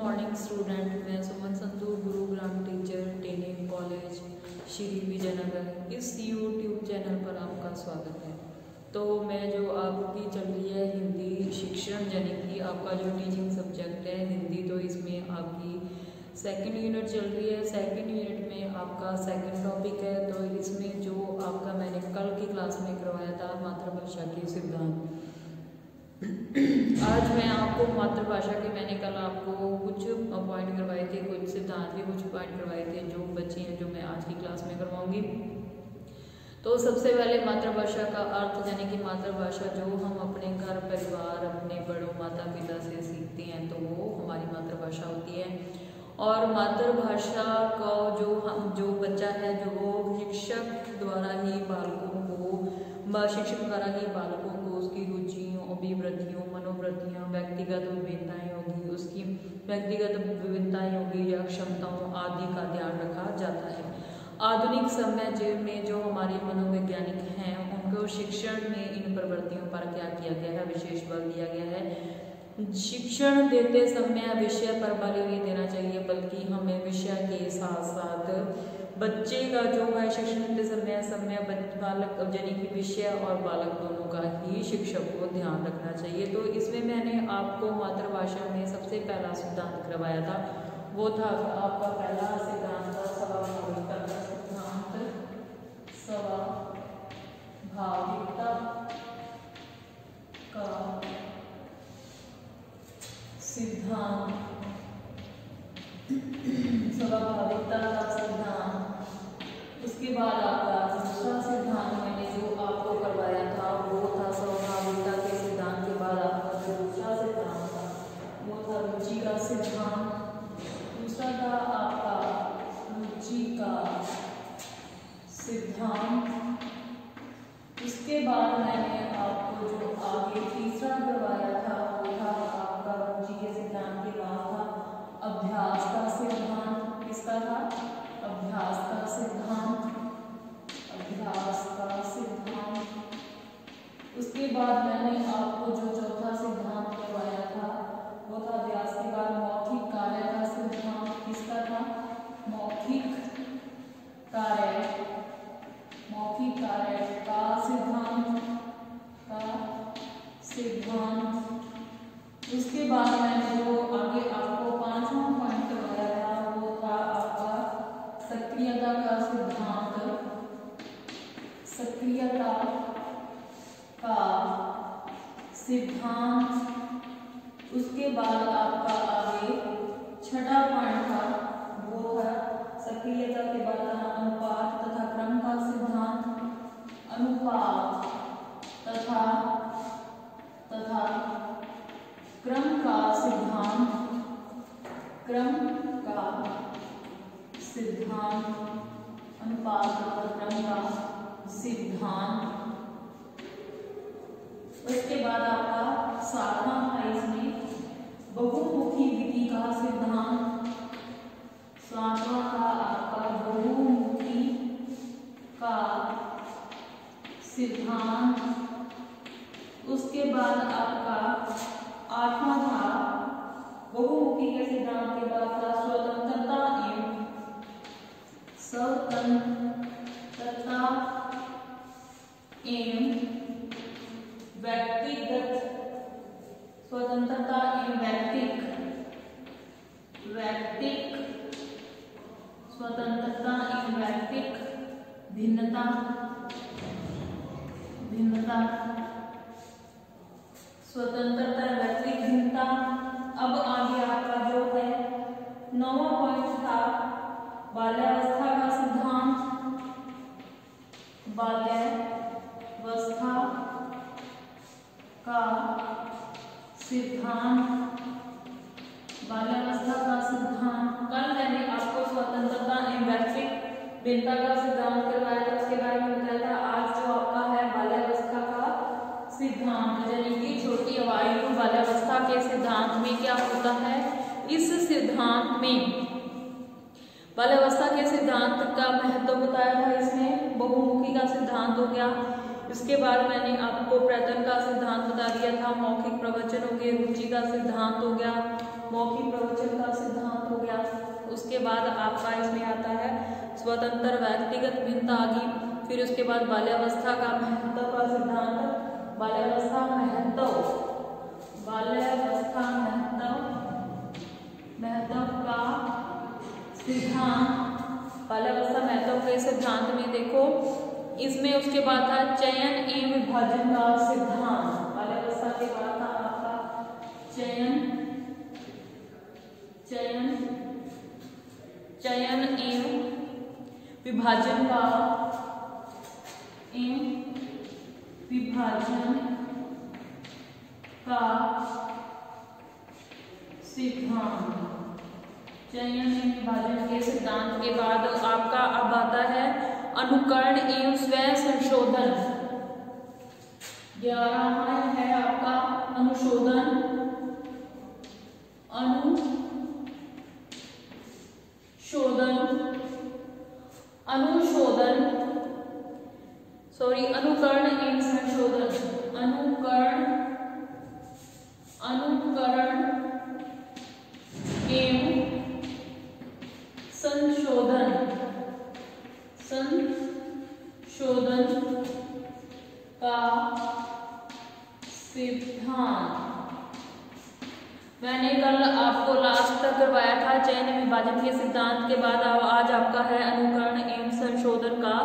Morning student. मैं Suman Sandhu, Gurugram teacher, training college Shri Vijaynagar. इस YouTube channel पर आपका स्वागत है। तो मैं जो आपकी चल रही है हिंदी शिक्षण, यानी कि आपका जो टीचिंग सब्जेक्ट है हिंदी, तो इसमें आपकी सेकंड यूनिट चल रही है। सेकंड यूनिट में आपका सेकंड टॉपिक है। तो इसमें जो आपका मैंने कल की क्लास में करवाया था मातृभाषा के सिद्धांत, आज मैं आपको मातृभाषा के मैंने कल आपको कुछ पॉइंट करवाए थे, कुछ सिद्धांत भी कुछ पॉइंट करवाए थे जो बच्चे हैं, जो मैं आज की क्लास में करवाऊंगी। तो सबसे पहले मातृभाषा का अर्थ, यानी कि मातृभाषा जो हम अपने घर परिवार अपने बड़ों माता पिता से सीखते हैं, तो वो हमारी मातृभाषा होती है। और मातृभाषा का जो बच्चा है, जो वो शिक्षक द्वारा ही बालकों को उसकी रुचियों, अभिवृत्तियों, मनोवृत्तियाँ, व्यक्तिगत विभिन्नताएं होगी, उसकी व्यक्तिगत विभिन्नताएं होगी या क्षमताओं आदि का ध्यान रखा जाता है। आधुनिक समय में जो हमारे मनोवैज्ञानिक हैं, उनको शिक्षण में इन प्रवृत्तियों पर क्या किया गया है, विशेष बल दिया गया है। शिक्षण देते समय विषय पर बल नहीं देना चाहिए, बल्कि हमें विषय के साथ साथ बच्चे का जो है शिक्षण देते समय बालक, यानी कि विषय और बालक दोनों का ही शिक्षक को ध्यान रखना चाहिए। तो इसमें मैंने आपको मातृभाषा में सबसे पहला सिद्धांत करवाया था, वो था आपका पहला सिद्धांत था स्वाभाविकता का सिद्धांत। स्वाभाविकता का सिद्धांत, स्वाभाविकता का सिद्धांत। उसके बाद आपका दूसरा सिद्धांत मैंने जो आपको करवाया था वो था स्वाभाविकता के सिद्धांत के बाद आपका जो दूसरा सिद्धांत था वो था रुचि का सिद्धांत। दूसरा था आपका रुचि का सिद्धांत। उसके बाद मैंने आपको जो आगे तीसरा करवाया था वो था आपका रुचि के सिद्धांत के बाद था अभ्यास का सिद्धांत। किसका था? अभ्यास का सिद्धांत। अभ्यास का सिद्धांत। उसके बाद मैंने आपको जो चौथा सिद्धांत करवाया था वो था अभ्यास के बाद मौखिक कार्य का सिद्धांत। किसका था? मौखिक कार्य का सिद्धांत। उसके बाद मैंने जो आगे आपको पांचवा पॉइंट करवाया था वो था आपका सक्रियता का सिद्धांत। सक्रियता का सिद्धांत। उसके बाद आपका आगे छठा पॉइंट था वो था सक्रियता के बाद अनुपात तथा क्रम का सिद्धांत। अनुपात तथा क्रम का सिद्धांत। क्रम का सिद्धांत, अनुपात और क्रम का सिद्धांत। उसके बाद आपका सातवां था इसमें बहुमुखी विधि का सिद्धांत। सातवां था आपका बहुमुखी का सिद्धांत। उसके बाद आपका आठवां था बहुमुखी के सिद्धांत के बाद था स्वतंत्रता एवं व्यक्तिगत स्वतंत्रता एवं स्वतंत्रता एवं व्यक्तिक भिन्नता। स्वतंत्रता व्यक्तिक भिन्नता। अब आगे आपका जो है नौवां पॉइंट था बाल्यावस्था का सिद्धांत। बाल्यावस्था का सिद्धांत। बाल्यावस्था का सिद्धांत। कल मैंने आपको स्वतंत्रता एवं व्यक्तिक भिन्नता का सिद्धांत करवाया था, उसके बारे में बताया था। आज जो आपका है बाल्यावस्था का सिद्धांत, यानी कि छोटी आयु बाल्यावस्था के सिद्धांत में क्या होता है। इस सिद्धांत में बाल्यावस्था के सिद्धांत का महत्व बताया था। इसमें बहुमुखी का सिद्धांत हो गया, इसके बाद मैंने आपको प्रयत्न का सिद्धांत बता दिया था, मौखिक प्रवचन हो गए, रुचि का सिद्धांत हो गया, मौखिक प्रवचन का सिद्धांत हो गया। उसके बाद आपका इसमें आता है स्वतंत्र व्यक्तिगत भिन्नता आ गई। फिर उसके बाद बाल्यावस्था का महत्व का सिद्धांत, बाल्यावस्था महत्व का सिद्धांत, बाल्यावस्था महत्व के सिद्धांत में देखो इसमें उसके बाद था चयन एवं विभाजन का सिद्धांत। बाल्यावस्था के बाद था आपका चयन एवं विभाजन का सिद्धांत। चयन एवं विभाजन के सिद्धांत के बाद आपका अब आता है अनुकरण एवं स्वयं संशोधन। 11वां है आपका अनुशोधन अनुकरण एवं संशोधन, अनुकरण एवं संशोधन का सिद्धांत। मैंने कल आपको लास्ट तक करवाया था चयन एवं विभाजन के सिद्धांत के बाद आज आपका है अनुकरण एवं संशोधन का,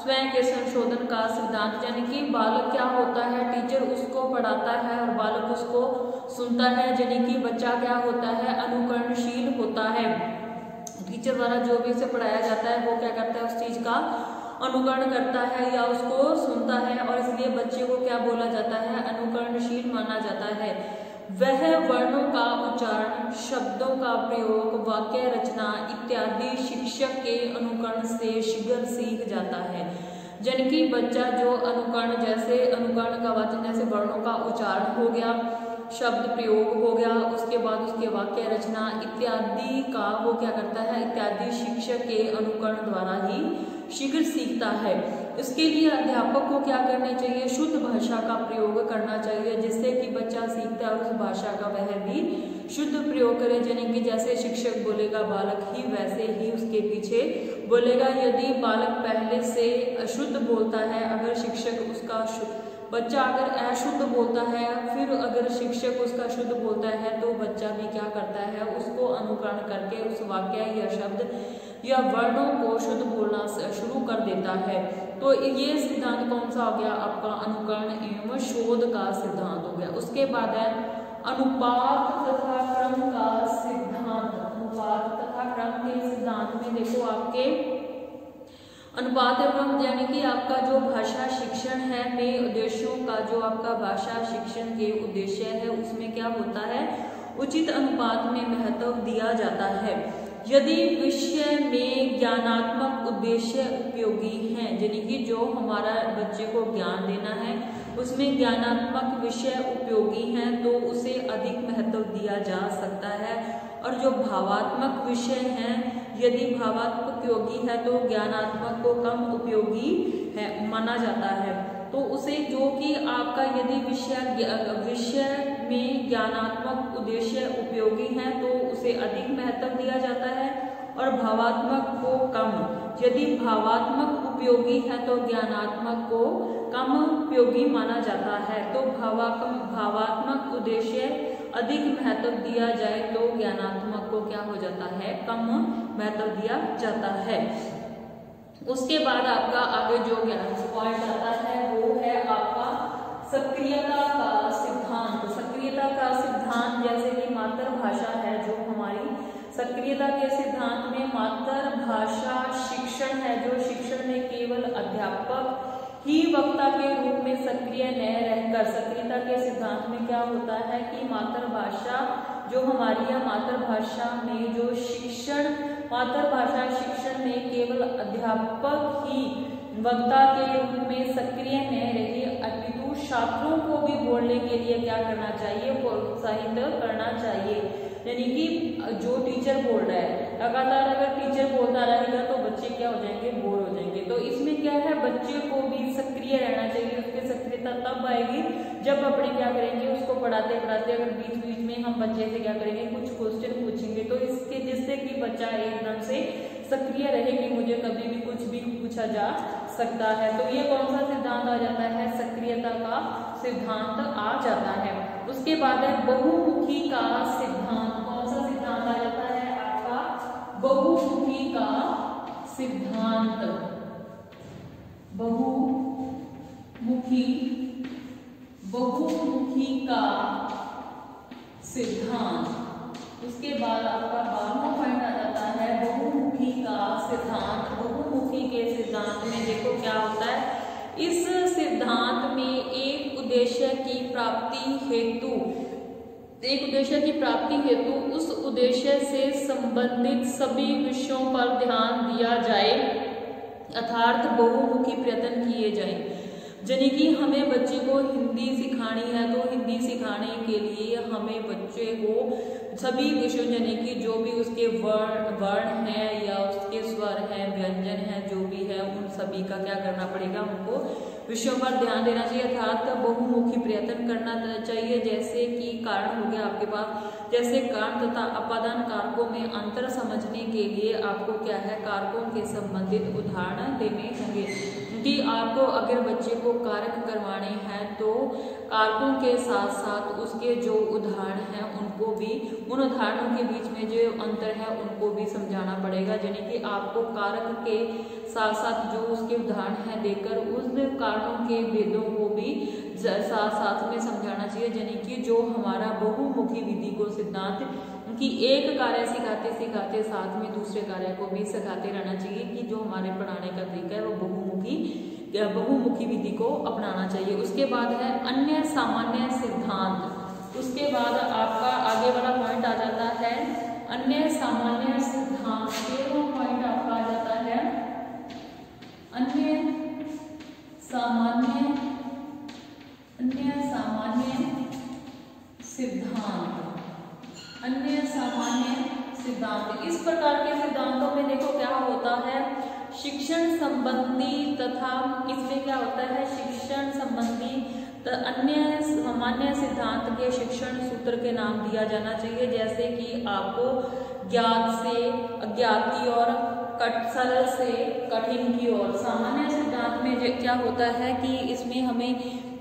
स्वयं के संशोधन का सिद्धांत। यानी कि बालक क्या होता है, टीचर उसको पढ़ाता है और बालक उसको सुनता है। यानी कि बच्चा क्या होता है, अनुकरणशील होता है। टीचर द्वारा जो भी उसे पढ़ाया जाता है वो क्या करता है, उस चीज का अनुकरण करता है या उसको सुनता है, और इसलिए बच्चे को क्या बोला जाता है, अनुकरणशील माना जाता है। वह वर्णों का उच्चारण, शब्दों का प्रयोग, वाक्य रचना इत्यादि शिक्षक के अनुकरण से शीघ्र सीख जाता है। जबकि बच्चा जो अनुकरण, जैसे अनुकरण का वाचन जैसे वर्णों का उच्चारण हो गया, शब्द प्रयोग हो गया, उसके बाद उसके वाक्य रचना इत्यादि का वो क्या करता है, इत्यादि शिक्षक के अनुकरण द्वारा ही शीघ्र सीखता है। इसके लिए अध्यापक को क्या करना चाहिए, शुद्ध भाषा का प्रयोग करना चाहिए, जिससे कि बच्चा सीखता है और उस भाषा का वह भी शुद्ध प्रयोग करे। यानी कि जैसे शिक्षक बोलेगा बालक ही वैसे ही उसके पीछे बोलेगा। यदि बालक पहले से अशुद्ध बोलता है, अगर शिक्षक उसका बच्चा अगर अशुद्ध बोलता है, फिर अगर शिक्षक उसका शुद्ध बोलता है, तो बच्चा भी क्या करता है, उसको अनुकरण करके उस वाक्य या शब्द या वर्णों को शुद्ध बोलना शुरू कर देता है। तो ये सिद्धांत कौन सा हो गया आपका, अनुकरण एवं शोध का सिद्धांत हो गया। उसके बाद है अनुपात तथा क्रम का सिद्धांत। अनुपात तथा क्रम के सिद्धांत में देखो आपके अनुपात एवं यानी कि आपका जो भाषा शिक्षण है में उद्देश्यों का, जो आपका भाषा शिक्षण के उद्देश्य है उसमें क्या होता है, उचित अनुपात में महत्व दिया जाता है। यदि विषय में ज्ञानात्मक उद्देश्य उपयोगी हैं, यानी कि जो हमारा बच्चे को ज्ञान देना है उसमें ज्ञानात्मक विषय उपयोगी हैं, तो उसे अधिक महत्व दिया जा सकता है। और जो भावात्मक विषय हैं, यदि भावात्मक उपयोगी है तो ज्ञानात्मक को कम उपयोगी है माना जाता है। तो उसे जो कि आपका यदि विषय में ज्ञानात्मक उद्देश्य उपयोगी है तो उसे अधिक महत्व दिया जाता है, और भावात्मक को कम। यदि भावात्मक उपयोगी है तो ज्ञानात्मक को कम उपयोगी माना जाता है। तो भावात्मक उद्देश्य अधिक महत्व दिया जाए तो ज्ञानात्मक को क्या हो जाता है, कम महत्व दिया जाता है। उसके बाद आपका आगे जो पॉइंट आता है वो है आपका सक्रियता का सिद्धांत। सक्रियता का सिद्धांत जैसे कि मातृभाषा है जो हमारी, सक्रियता के सिद्धांत में मातृभाषा शिक्षण है, जो शिक्षण में केवल अध्यापक ही वक्ता के रूप में सक्रिय न रहकर, सक्रियता के सिद्धांत में क्या होता है कि मातृभाषा जो हमारी है, मातृभाषा में जो शिक्षण, मातृभाषा शिक्षण में केवल अध्यापक ही वक्ता के रूप में सक्रिय न रहे, अपितु छात्रों को भी बोलने के लिए क्या करना चाहिए, प्रोत्साहित करना चाहिए। यानी कि जो टीचर बोल रहा है, लगातार अगर टीचर बोलता रहेगा तो बच्चे क्या हो जाएंगे, बोर हो जाएंगे। तो इसमें क्या है, बच्चे को भी सक्रिय रहना चाहिए। उसकी सक्रियता तब आएगी जब अपने क्या करेंगे उसको पढ़ाते पढ़ाते अगर बीच बीच में हम बच्चे से क्या करेंगे कुछ क्वेश्चन पूछेंगे तो इसके जिससे कि बच्चा एकदम से सक्रिय रहे कि मुझे कभी भी कुछ भी पूछा जा सकता है। तो ये कौन सा सिद्धांत आ जाता है, सक्रियता का सिद्धांत आ जाता है। उसके बाद है बहुमुखी का सिद्धांत। कौन सा सिद्धांत आ जाता है आपका, बहुमुखी का सिद्धांत। बहुमुखी का सिद्धांत। उसके बाद आपका 12वां पॉइंट आ जाता है बहुमुखी का सिद्धांत। बहुमुखी के सिद्धांत में देखो क्या होता है, इस सिद्धांत में एक उद्देश्य की प्राप्ति हेतु उस उद्देश्य से संबंधित सभी विषयों पर ध्यान दिया जाए अर्थात बहुमुखी प्रयत्न किए जाएं। यानी कि हमें बच्चे को हिंदी सिखानी है तो हिंदी सिखाने के लिए हमें बच्चे को सभी विषयों यानी कि जो भी उसके वर्ण है या उसके स्वर है, व्यंजन है, जो भी है उन सभी का क्या करना पड़ेगा, उनको विषयों पर ध्यान देना चाहिए अर्थात बहुमुखी प्रयत्न करना चाहिए। जैसे कि कारण हो गया आपके पास, जैसे कारण तथा अपादान कारकों में अंतर समझने के लिए आपको क्या है, कारकों के संबंधित उदाहरण देने होंगे। क्योंकि आपको अगर बच्चे को कारक करवाने हैं तो कारकों के साथ साथ उसके जो उदाहरण हैं उनको भी, उन उदाहरणों के बीच में जो अंतर है उनको भी समझाना पड़ेगा। यानी कि आपको कारक के साथ साथ जो उसके उदाहरण हैं देकर उस कारणों के भेदों को भी साथ साथ में समझाना चाहिए। यानी कि जो हमारा बहुमुखी विधि को सिद्धांत कि एक कार्य सिखाते सिखाते साथ में दूसरे कार्य को भी सिखाते रहना चाहिए कि जो हमारे पढ़ाने का तरीका है वो बहुमुखी विधि को अपनाना चाहिए। उसके बाद है अन्य सामान्य सिद्धांत। उसके बाद आपका आगे वाला पॉइंट आ जाता है अन्य सामान्य सिद्धांत। 13वां पॉइंट आपका आ जाता है अन्य सामान्य सिद्धांत। अन्य सामान्य सिद्धांत, इस प्रकार के सिद्धांतों में देखो क्या होता है, शिक्षण संबंधी तथा इसमें क्या होता है, शिक्षण संबंधी अन्य सामान्य सिद्धांत के शिक्षण सूत्र के नाम दिया जाना चाहिए। जैसे कि आपको ज्ञात से अज्ञात की ओर, सरल से कठिन की ओर। सामान्य सिद्धांत में क्या होता है कि इसमें हमें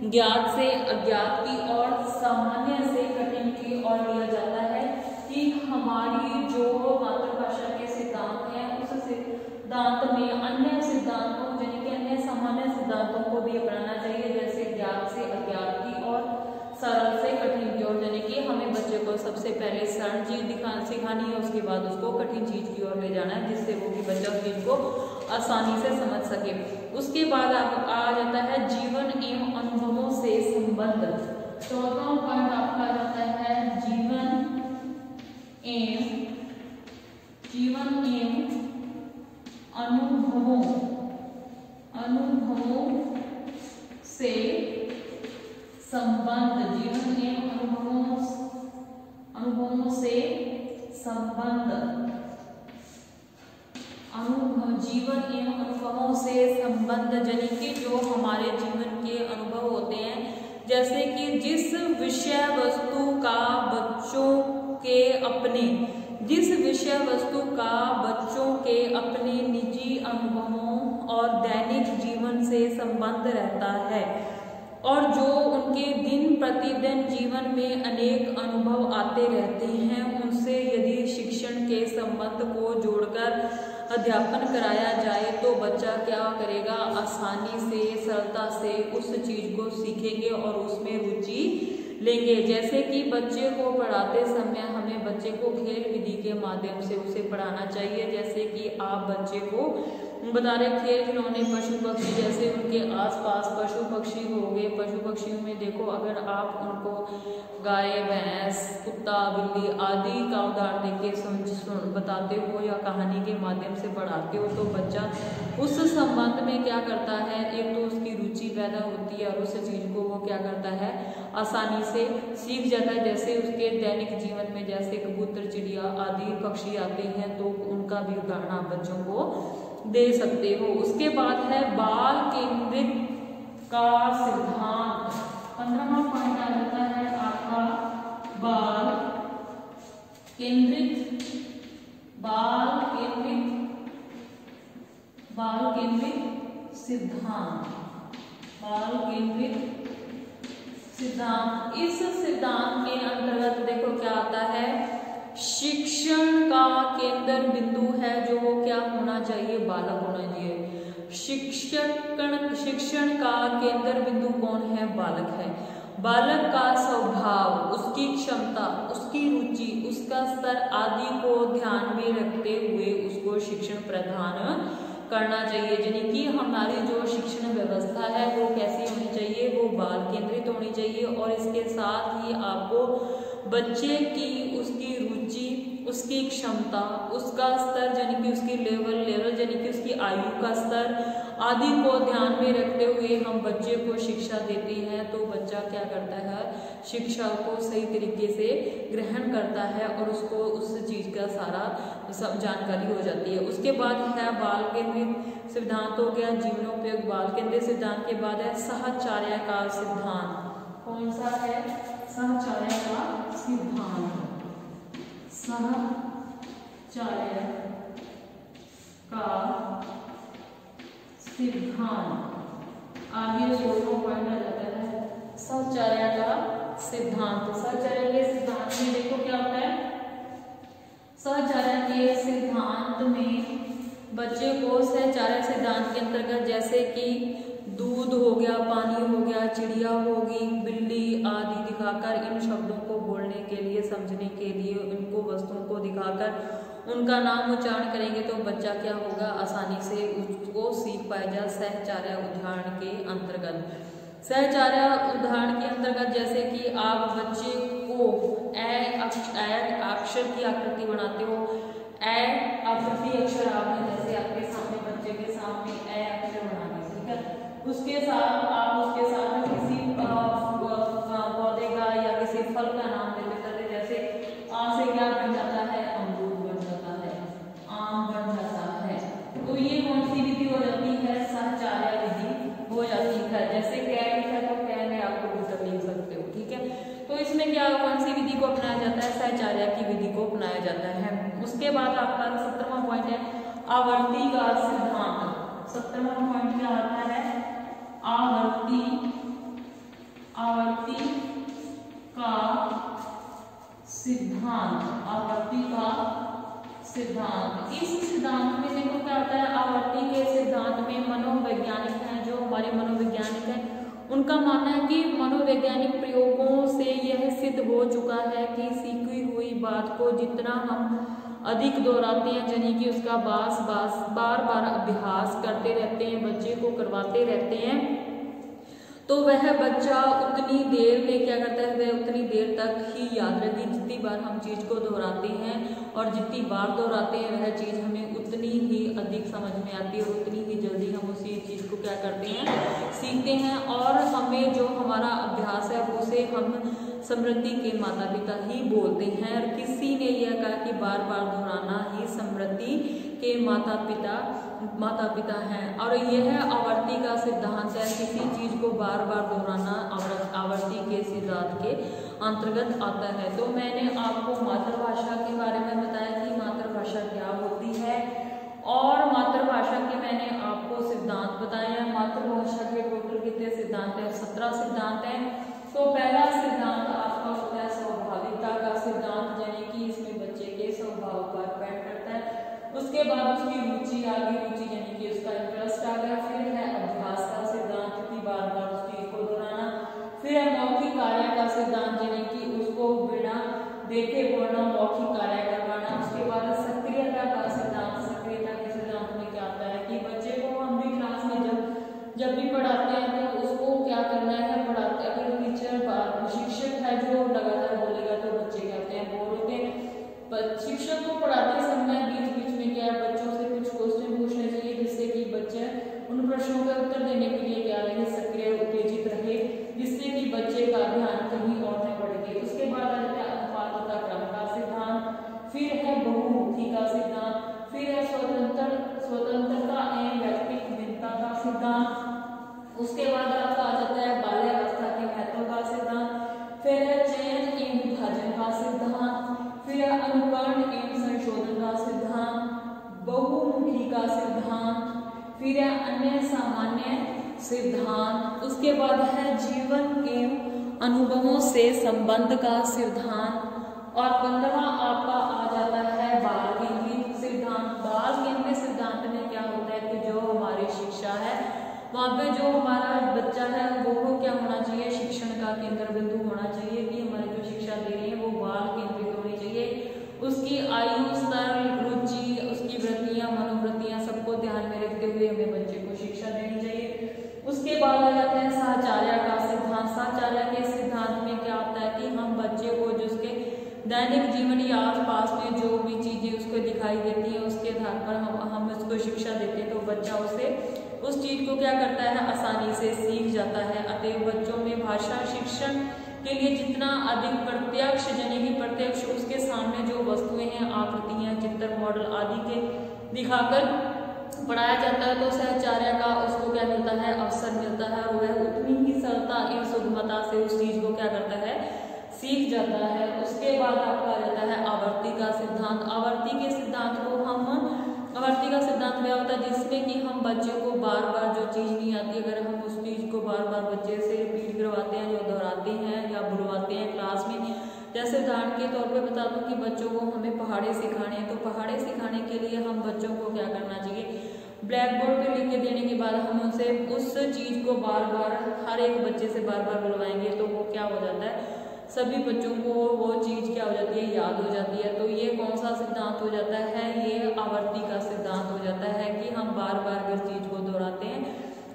ज्ञात से अज्ञात की ओर, सामान्य से कठिन की ओर लिया जाता है कि हमारी जो मातृभाषा के सिद्धांत हैं उस सिद्धांत में अन्य सिद्धांतों यानी कि अन्य सामान्य सिद्धांतों को भी अपनाना चाहिए। जैसे ज्ञात से अज्ञात की और सरल से कठिन की ओर। यानी कि हमें बच्चे को सबसे पहले सरल चीज सिखानी है, उसके बाद उसको कठिन चीज की ओर ले जाना है जिससे वो भी बच्चा उस चीज को आसानी से समझ सके। उसके बाद आ जाता है जीवन एवं अनुभवों से संबंध। 14वां पॉइंट आपका आ जाता है जीवन एवं अनुभवों से संबंध। जीवन एवं अनुभवों से संबंध। जीवन एवं अनुभवों से संबंध यानी कि जो हमारे जीवन के अनुभव होते हैं, जैसे कि जिस विषय वस्तु का बच्चों के अपने निजी अनुभवों और दैनिक जीवन से संबंध रहता है और जो उनके दिन प्रतिदिन जीवन में अनेक अनुभव आते रहते हैं, उनसे यदि शिक्षण के संबंध को जोड़कर अध्यापन कराया जाए तो बच्चा क्या करेगा, आसानी से सरलता से उस चीज को सीखेंगे और उसमें रुचि लेंगे। जैसे कि बच्चे को पढ़ाते समय हमें बच्चे को खेल विधि के माध्यम से उसे पढ़ाना चाहिए। जैसे कि आप बच्चे को बता रहे खेल खिलौने पशु पक्षी, जैसे उनके आसपास पशु पक्षी हो गए। पशु पक्षियों में देखो अगर आप उनको गाय, भैंस, कुत्ता, बिल्ली आदि का उदाहरण देके बताते हो या कहानी के माध्यम से पढ़ाते हो तो बच्चा उस संबंध में क्या करता है, एक तो उसकी रुचि पैदा होती है और उस चीज को वो क्या करता है, आसानी से सीख जाता है। जैसे उसके दैनिक जीवन में जैसे कबूतर, चिड़िया आदि पक्षी आते हैं तो उनका भी उदाहरण आप बच्चों को दे सकते हो। उसके बाद है बाल केंद्रित का सिद्धांत। 15वां पॉइंट आ जाता है आपका बाल केंद्रित सिद्धांत। बाल केंद्रित सिद्धांत, इस सिद्धांत के अंतर्गत देखो क्या आता है, शिक्षण का केंद्र बिंदु है जो क्या होना चाहिए, बालक होना चाहिए। शिक्षण का केंद्र बिंदु कौन है, बालक है। बालक का स्वभाव, उसकी क्षमता, उसकी रुचि, उसका स्तर आदि को ध्यान में रखते हुए उसको शिक्षण प्रदान करना चाहिए। यानी कि हमारी जो शिक्षण व्यवस्था है वो कैसी होनी चाहिए, वो बाल केंद्रित होनी चाहिए। और इसके साथ ही आपको बच्चे की उसकी रुचि, उसकी क्षमता, उसका स्तर यानी कि उसकी लेवल यानी कि उसकी आयु का स्तर आदि को ध्यान में रखते हुए हम बच्चे को शिक्षा देते हैं। तो बच्चा क्या करता है, शिक्षा को सही तरीके से ग्रहण करता है और उसको उस चीज का सारा सब जानकारी हो जाती है। उसके बाद है बाल केंद्रित सिद्धांत हो गया, जीवनोपयोग बाल केंद्रित सिद्धांत के बाद है साहचर्य का सिद्धांत। कौन सा है, साहचर्य का सिद्धांत। साहचर्य का सिद्धांत आगे 16वां पॉइंट आ जाता है साहचर्य का सिद्धांत। साहचर्य के सिद्धांत में देखो क्या होता है, साहचर्य के सिद्धांत में बच्चे को साहचर्य सिद्धांत के अंतर्गत जैसे कि दूध हो गया, पानी हो गया, चिड़िया होगी, बिल्ली आदि दिखाकर इन शब्दों को बोलने के लिए, समझने के लिए, उनको वस्तुओं को दिखाकर उनका नाम उच्चारण करेंगे तो बच्चा क्या होगा, आसानी से उसको सीख पाएगा। साहचर्य उदाहरण के अंतर्गत, साहचर्य उदाहरण के अंतर्गत जैसे कि आप बच्चे को अक्षर की आकृति बनाते हो, आकृति अक्षर आपने जैसे आपके सामने बच्चे के सामने अक्षर बनाना है, ठीक है। उसके साथ आप उसके साथ किसी पौधे का या किसी फल का नाम देते करते, जैसे आ से क्या बन जाता है, अमरूद बन जाता है, आम बन जाता है। तो ये कौन सी विधि हो जाती है, साहचर्य विधि हो जाती है। जैसे कै लिखा तो कै में आपको उत्तर लिख सकते हो, ठीक है। तो इसमें क्या, कौन सी विधि को अपनाया जाता है, साहचर्य की विधि को अपनाया जाता है। उसके बाद आपका 17वां पॉइंट है आवर्ती का सिद्धांत। 17वां पॉइंट क्या आता है, आवर्ती का सिद्धांत। आवर्ती का सिद्धांत, इस सिद्धांत में देखो क्या होता है, आवर्ती के सिद्धांत में मनोवैज्ञानिक हैं, जो हमारे मनोवैज्ञानिक हैं, उनका मानना है कि मनोवैज्ञानिक प्रयोगों से यह सिद्ध हो चुका है कि सीखी हुई बात को जितना हम अधिक दोहराते हैं, यानी कि उसका बार बार अभ्यास करते रहते हैं, बच्चे को करवाते रहते हैं, तो वह बच्चा उतनी देर में क्या करता है, वह उतनी देर तक ही याद रखती। जितनी बार हम चीज को दोहराते हैं और जितनी बार दोहराते हैं वह चीज हमें उतनी ही अधिक समझ में आती है और उतनी ही जल्दी हम उसी चीज को क्या करते हैं, सीखते हैं। और हमें जो हमारा अभ्यास है उसे हम समृद्धि के माता पिता ही बोलते हैं। और किसी ने यह कहा कि बार बार दोहराना ही समृद्धि के माता पिता हैं। और यह आवर्ती का सिद्धांत है, किसी चीज को बार बार दोहराना आवर्ती के सिद्धांत के अंतर्गत आता है। तो मैंने आपको मातृभाषा के बारे में बताया कि मातृभाषा क्या होती है, और मातृभाषा के मैंने आपको सिद्धांत बताए हैं। मातृभाषा के टोटल कितने सिद्धांत है, 17 सिद्धांत हैं। तो पहला सिद्धांत आपका होता है स्वाभाविकता का सिद्धांत, यानी कि इसमें बच्चे के स्वभाव पर डिपेंड करता है। उसके बाद उसकी रुचि आ गई, रुचि यानी कि उसका इंटरेस्ट आ गया। फिर है अभ्यास का सिद्धांत कि बार बार उस चीज को दोहराना। फिर है मौखिक कार्य का सिद्धांत, यानी कि उसको बिना देखे बोलना, मौखिक कार्य करवाना। उसके बाद सक्रियता का सिद्धांत। सक्रियता के सिद्धांत में क्या आता है कि बच्चे को हम भी क्लास में जब भी पढ़ाते हैं तो उसको क्या करना है, पढ़ाते अगर टीचर शिक्षक है जो लगातार बोलेगा तो बच्चे कहते हैं बोर होते हैं। शिक्षक को पढ़ाते समय बीच में क्या है, बच्चों से कुछ क्वेश्चन पूछने चाहिए, जिससे कि बच्चे उन प्रश्नों का उत्तर देने के लिए क्या रहे, सक्रिय उत्तेजित रहे, जिससे कि बच्चे का ध्यान कहीं और न बढ़े। उसके बाद आ जाता है अनुपात क्रम का सिद्धांत। फिर है बहुमुखी का सिद्धांत। फिर है स्वतंत्रता एवं व्यक्तिक भिन्नता का सिद्धांत। उसके बाद आपका आ जाता है बाल्यावस्था के महत्व तत्व का सिद्धांत, फिर है चयन एवं विभाजन का सिद्धांत, फिर है अनुकरण एवं संशोधन का सिद्धांत, बहुमुखी का सिद्धांत, फिर है अन्य सामान्य सिद्धांत, उसके बाद है जीवन एवं अनुभवों से संबंध का सिद्धांत, और 15वां आपका आ जाता है बाल केंद्रित सिद्धांत। बाल केंद्रित सिद्धांत में क्या होता है कि जो हमारी शिक्षा है वहाँ पे जो हमारा बच्चा है वो क्या होना चाहिए, शिक्षण का केंद्र बिंदु होना चाहिए कि हमारी जो शिक्षा दे रही है वो बाल केंद्रित होनी चाहिए। उसकी आयु स्तर, रुचि, उसकी वृत्तियां, मनोवृत्तियां सबको ध्यान में रखते हुए हमें बच्चे को शिक्षा देनी चाहिए। उसके बाद आ जाता है साहचर्य का सिद्धांत। साहचर्य के सिद्धांत में क्या होता है कि हम बच्चे को जिसके दैनिक जीवन या आसपास में जो भी चीजें उसको दिखाई देती हैं उसके आधार पर हम उसको शिक्षा देते हैं तो बच्चा उसे उस चीज को क्या करता है, आसानी से सीख जाता है। अतएव बच्चों में भाषा शिक्षण के लिए जितना अधिक प्रत्यक्ष यानी कि प्रत्यक्ष उसके सामने जो वस्तुएं हैं, आकृतियां, चित्र, मॉडल आदि के दिखाकर पढ़ाया जाता है तो साहचर्य का उसको क्या मिलता है, अवसर मिलता है और वह उतनी ही सरलता एवं सुगमता से उस चीज को क्या करता है, सीख जाता है। उसके बाद आपका आ जाता है आवर्ती का सिद्धांत। आवर्ती के सिद्धांत को आवर्ती का सिद्धांत क्या होता है, जिसमें कि हम बच्चे को बार बार जो चीज नहीं आती अगर हम उस चीज को बार बार बच्चे से रिपीट करवाते हैं, जो दोहराते हैं या बुलवाते हैं क्लास में। जैसे उदाहरण के तौर पे बता दूं कि बच्चों को हमें पहाड़े सिखाने हैं तो पहाड़े सिखाने के लिए हम बच्चों को क्या करना चाहिए, ब्लैक बोर्ड पे लिख के देने के बाद हम उनसे उस चीज को बार बार हर एक बच्चे से बार बार बुलवाएंगे तो वो क्या हो जाता है, सभी बच्चों को वो चीज क्या हो जाती है, याद हो जाती है। तो ये कौन सा सिद्धांत हो जाता है, ये आवर्ती का सिद्धांत हो जाता है कि हम बार बार इस चीज को दोहराते हैं,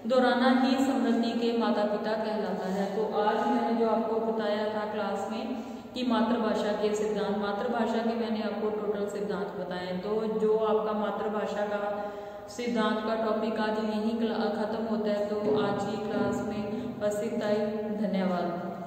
दोहराना ही स्मृति के माता पिता कहलाता है। तो आज मैंने जो आपको बताया था क्लास में कि मातृभाषा के सिद्धांत, मातृभाषा के मैंने आपको टोटल सिद्धांत बताए। तो जो आपका मातृभाषा का सिद्धांत का टॉपिक आज यहीं खत्म होता है। तो आज की क्लास में बस इतना ही। धन्यवाद।